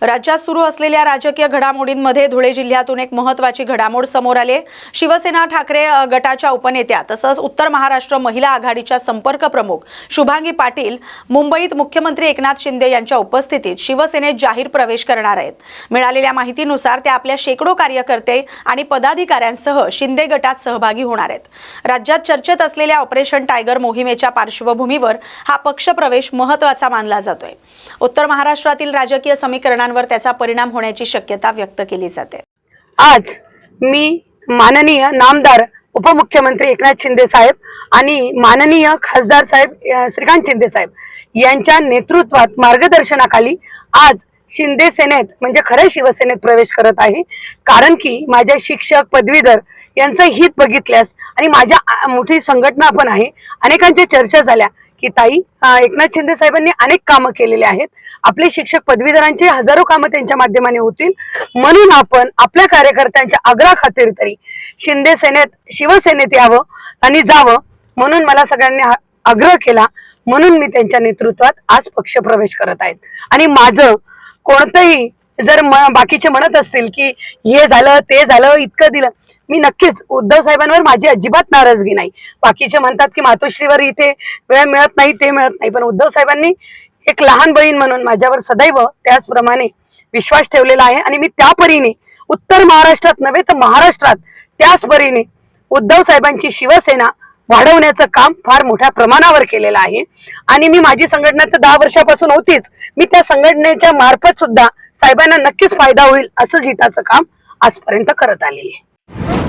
राज्यात सुरू असलेल्या राजकीय घडामोडींमध्ये धुळे जिल्ह्यातून एक महत्त्वाची घडामोड समोर आली आहे। शिवसेना ठाकरे गटाच्या उपनेत्या तसंच उत्तर महाराष्ट्र महिला आघाडीच्या संपर्क प्रमुख शुभांगी पाटील मुंबईत मुख्यमंत्री एकनाथ शिंदे यांच्या उपस्थितीत शिवसेनेत जाहीर प्रवेश करणार आहेत। मिळालेल्या माहितीनुसार ते आपल्या शेकडो कार्यकर्ते आणि पदाधिकाऱ्यांसह शिंदे गटात सहभागी होणार आहेत। राज्यात चर्चेत असलेल्या ऑपरेशन टायगर मोहिमेच्या पार्श्वभूमीवर हा पक्षप्रवेश महत्त्वाचा मानला जातोय। उत्तर महाराष्ट्रातील राजकीय समीकरणांवर त्याचा परिणाम होण्याची शक्यता व्यक्त केली जाते। आज मी माननीय नामदार उपमुख्यमंत्री एकनाथ शिंदे साहेब आणि माननीय खासदार साहेब श्रीकांत शिंदे साहेब यांच्या नेतृत्वात मार्गदर्शनाखाली आज शिंदे सेनेत म्हणजे खऱ्या शिवसेनेत प्रवेश करत आहे। कारण की माझ्या शिक्षक पदवीधर यांचं हित बघितल्यास आणि माझ्या मोठी संघटना पण आहे, अनेकांच्या चर्चा झाल्या की ताई एकनाथ शिंदे साहेबांनी अनेक कामं केलेले आहेत, आपले शिक्षक पदवीधरांचे हजारो कामं त्यांच्या माध्यमाने होतील, म्हणून आपण आपल्या कार्यकर्त्यांच्या आग्रहाखातीर तरी शिंदे सेनेत शिवसेनेत यावं आणि जावं म्हणून मला सगळ्यांनी आग्रह केला। म्हणून मी त्यांच्या नेतृत्वात आज पक्ष प्रवेश करत आहेत। आणि माझं कोणतंही जर बाकीचे म्हणत असतील की हे झालं ते झालं इतकं दिलं, मी नक्कीच उद्धव साहेबांवर माझी अजिबात नाराजगी नाही। बाकीचे म्हणतात की मातोश्रीवर इथे वेळ मिळत नाही ते मिळत नाही, पण उद्धव साहेबांनी एक लहान बहीण म्हणून माझ्यावर सदैव त्याचप्रमाणे विश्वास ठेवलेला आहे। आणि मी त्या परीने उत्तर महाराष्ट्रात नव्हे तर महाराष्ट्रात त्याच परीने उद्धव साहेबांची शिवसेना वाढवण्याचं काम फार मोठ्या प्रमाणावर केलेलं आहे। आणि मी माझी संघटना तर 10 वर्षापासून होतीच, मी त्या संघटनेच्या मार्फत सुद्धा साहेबांना नक्कीच फायदा होईल असंच हिताचं काम आजपर्यंत करत आलेले आहे।